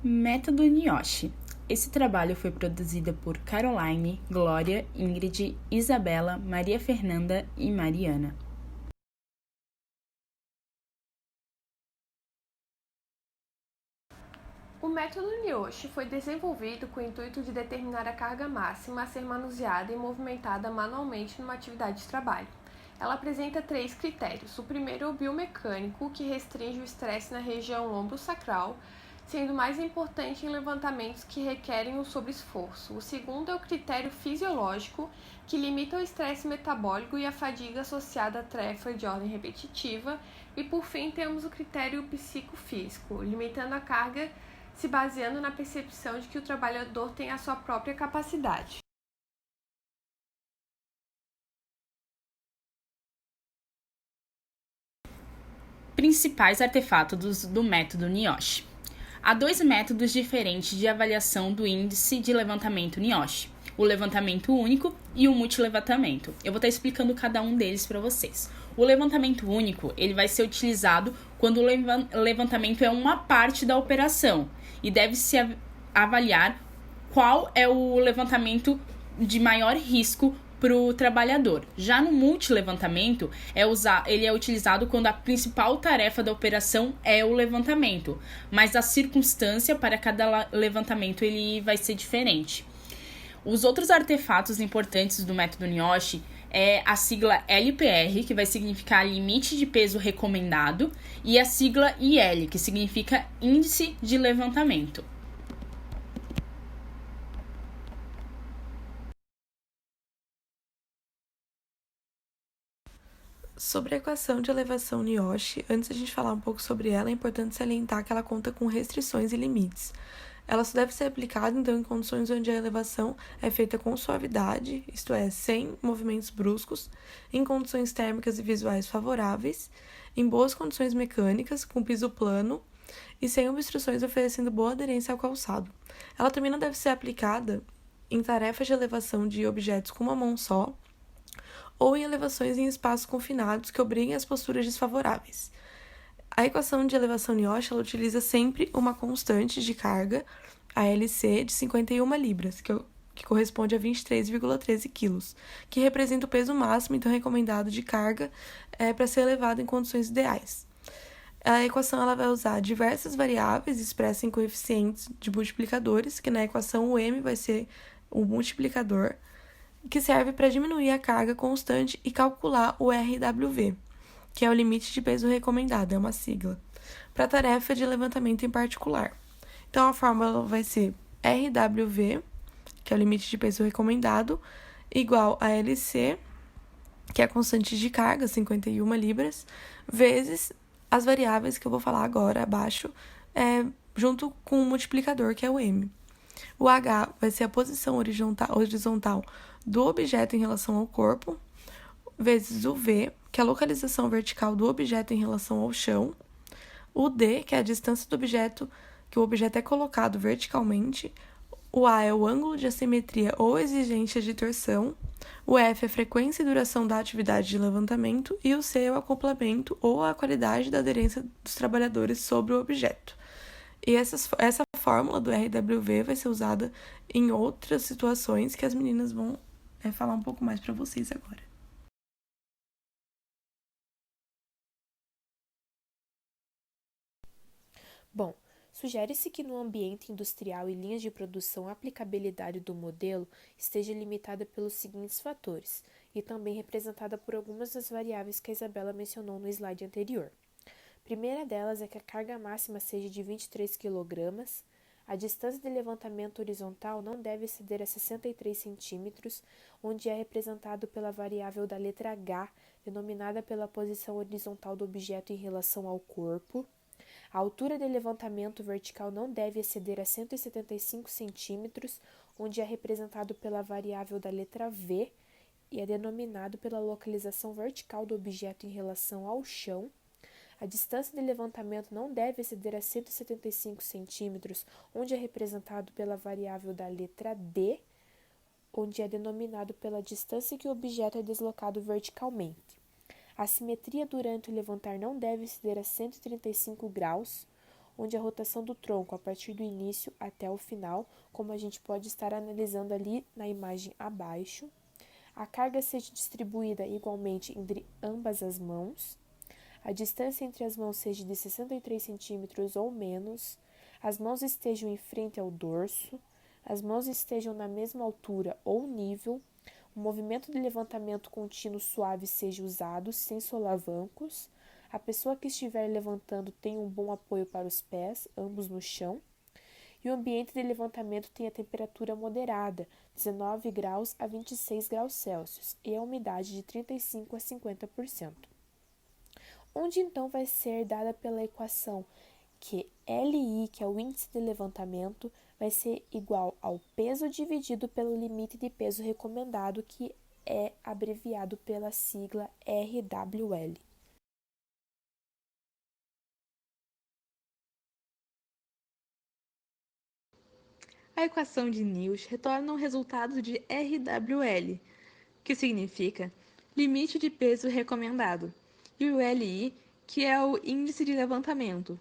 Método NIOSH. Esse trabalho foi produzido por Caroline, Glória, Ingrid, Isabela, Maria Fernanda e Mariana. O método NIOSH foi desenvolvido com o intuito de determinar a carga máxima a ser manuseada e movimentada manualmente numa atividade de trabalho. Ela apresenta 3 critérios. O primeiro é o biomecânico, que restringe o estresse na região ombro-sacral, sendo mais importante em levantamentos que requerem um sobreesforço. O segundo é o critério fisiológico, que limita o estresse metabólico e a fadiga associada à tarefa de ordem repetitiva. E por fim temos o critério psicofísico, limitando a carga se baseando na percepção de que o trabalhador tem a sua própria capacidade. Principais artefatos do método NIOSH. Há 2 métodos diferentes de avaliação do índice de levantamento NIOSH, o levantamento único e o multilevantamento. Eu vou estar explicando cada um deles para vocês. O levantamento único, ele vai ser utilizado quando o levantamento é uma parte da operação e deve-se avaliar qual é o levantamento de maior risco para o trabalhador. Já no multilevantamento, ele é utilizado quando a principal tarefa da operação é o levantamento, mas a circunstância para cada levantamento ele vai ser diferente. Os outros artefatos importantes do método NIOSH é a sigla LPR, que vai significar limite de peso recomendado, e a sigla IL, que significa índice de levantamento. Sobre a equação de elevação NIOSH, antes de a gente falar um pouco sobre ela, é importante salientar que ela conta com restrições e limites. Ela só deve ser aplicada, então, em condições onde a elevação é feita com suavidade, isto é, sem movimentos bruscos, em condições térmicas e visuais favoráveis, em boas condições mecânicas, com piso plano e sem obstruções, oferecendo boa aderência ao calçado. Ela também não deve ser aplicada em tarefas de elevação de objetos com uma mão só, ou em elevações em espaços confinados que obriguem as posturas desfavoráveis. A equação de elevação NIOSH ela utiliza sempre uma constante de carga, a LC, de 51 libras, que corresponde a 23,13 quilos, que representa o peso máximo então recomendado de carga para ser elevado em condições ideais. A equação ela vai usar diversas variáveis expressas em coeficientes de multiplicadores, que na equação o M vai ser o multiplicador, que serve para diminuir a carga constante e calcular o RWV, que é o limite de peso recomendado, é uma sigla, para a tarefa de levantamento em particular. Então, a fórmula vai ser RWV, que é o limite de peso recomendado, igual a LC, que é a constante de carga, 51 libras, vezes as variáveis que eu vou falar agora abaixo, junto com o multiplicador, que é o M. O H vai ser a posição horizontal do objeto em relação ao corpo, vezes o V, que é a localização vertical do objeto em relação ao chão, o D, que é a distância do objeto, que o objeto é colocado verticalmente, o A é o ângulo de assimetria ou exigência de torção, o F é a frequência e duração da atividade de levantamento e o C é o acoplamento ou a qualidade da aderência dos trabalhadores sobre o objeto. E essa fórmula do RWV vai ser usada em outras situações que as meninas vão falar um pouco mais para vocês agora. Bom, sugere-se que no ambiente industrial e linhas de produção a aplicabilidade do modelo esteja limitada pelos seguintes fatores, e também representada por algumas das variáveis que a Isabela mencionou no slide anterior. A primeira delas é que a carga máxima seja de 23 kg, a distância de levantamento horizontal não deve exceder a 63 cm, onde é representado pela variável da letra H, denominada pela posição horizontal do objeto em relação ao corpo. A altura de levantamento vertical não deve exceder a 175 cm, onde é representado pela variável da letra V e é denominado pela localização vertical do objeto em relação ao chão. A distância de levantamento não deve exceder a 175 cm, onde é representado pela variável da letra D, onde é denominado pela distância que o objeto é deslocado verticalmente. A simetria durante o levantar não deve exceder a 135 graus, onde a rotação do tronco a partir do início até o final, como a gente pode estar analisando ali na imagem abaixo, a carga seja distribuída igualmente entre ambas as mãos, a distância entre as mãos seja de 63 centímetros ou menos, as mãos estejam em frente ao dorso, as mãos estejam na mesma altura ou nível, o movimento de levantamento contínuo suave seja usado, sem solavancos, a pessoa que estiver levantando tenha um bom apoio para os pés, ambos no chão, e o ambiente de levantamento tenha temperatura moderada, 19 graus a 26 graus Celsius, e a umidade de 35 a 50%. Onde então vai ser dada pela equação que LI, que é o índice de levantamento, vai ser igual ao peso dividido pelo limite de peso recomendado, que é abreviado pela sigla RWL. A equação de Newton retorna um resultado de RWL, que significa limite de peso recomendado, e o LI, que é o índice de levantamento.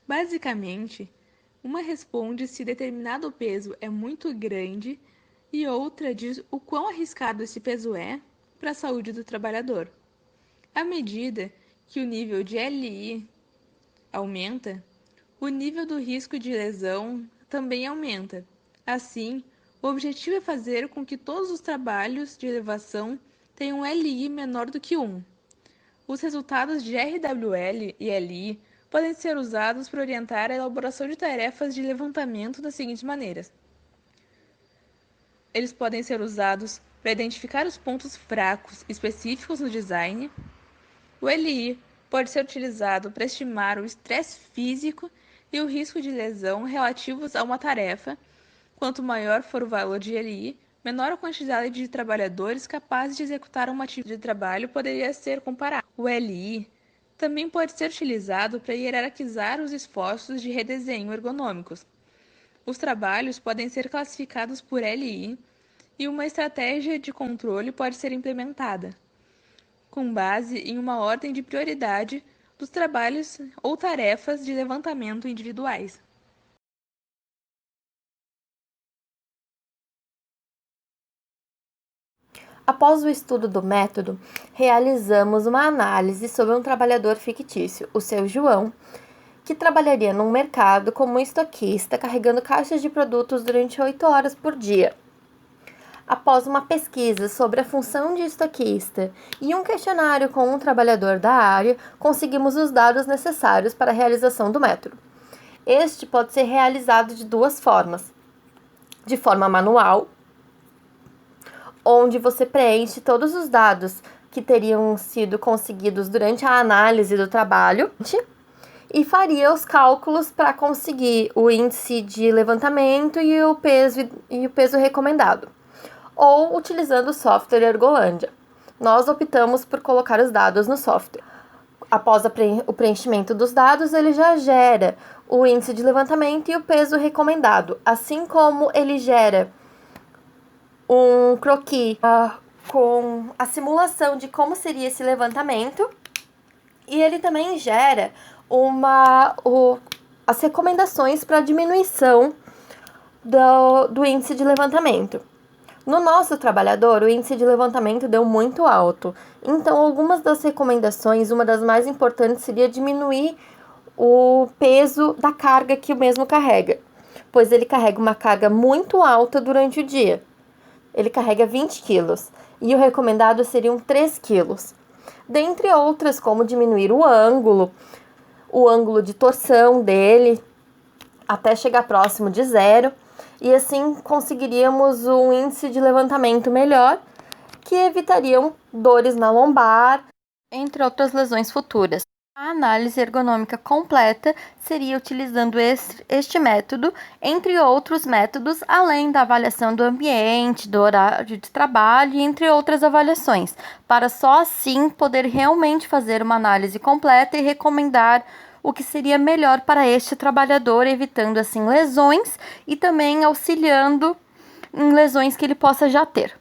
Basicamente, uma responde se determinado peso é muito grande e outra diz o quão arriscado esse peso é para a saúde do trabalhador. À medida que o nível de LI aumenta, o nível do risco de lesão também aumenta. Assim, o objetivo é fazer com que todos os trabalhos de elevação tenham um LI menor do que 1. Os resultados de RWL e LI podem ser usados para orientar a elaboração de tarefas de levantamento das seguintes maneiras. Eles podem ser usados para identificar os pontos fracos específicos no design. O LI pode ser utilizado para estimar o estresse físico e o risco de lesão relativos a uma tarefa. Quanto maior for o valor de LI, menor a quantidade de trabalhadores capazes de executar uma atividade de trabalho poderia ser comparada. O LI também pode ser utilizado para hierarquizar os esforços de redesenho ergonômicos. Os trabalhos podem ser classificados por LI e uma estratégia de controle pode ser implementada, com base em uma ordem de prioridade dos trabalhos ou tarefas de levantamento individuais. Após o estudo do método, realizamos uma análise sobre um trabalhador fictício, o seu João, que trabalharia num mercado como estoquista, carregando caixas de produtos durante 8 horas por dia. Após uma pesquisa sobre a função de estoquista e um questionário com um trabalhador da área, conseguimos os dados necessários para a realização do método. Este pode ser realizado de duas formas: de forma manual, onde você preenche todos os dados que teriam sido conseguidos durante a análise do trabalho e faria os cálculos para conseguir o índice de levantamento e o peso recomendado, ou utilizando o software Ergolândia. Nós optamos por colocar os dados no software. Após o preenchimento dos dados, ele já gera o índice de levantamento e o peso recomendado, assim como ele gera um croquis com a simulação de como seria esse levantamento, e ele também gera as recomendações para diminuição do índice de levantamento. No nosso trabalhador, o índice de levantamento deu muito alto, então algumas das recomendações, uma das mais importantes seria diminuir o peso da carga que o mesmo carrega, pois ele carrega uma carga muito alta durante o dia. Ele carrega 20 quilos e o recomendado seriam 3 quilos. Dentre outras, como diminuir o ângulo de torção dele até chegar próximo de 0, e assim conseguiríamos um índice de levantamento melhor, que evitariam dores na lombar, entre outras lesões futuras. A análise ergonômica completa seria utilizando este método, entre outros métodos, além da avaliação do ambiente, do horário de trabalho, entre outras avaliações, para só assim poder realmente fazer uma análise completa e recomendar o que seria melhor para este trabalhador, evitando assim lesões e também auxiliando em lesões que ele possa já ter.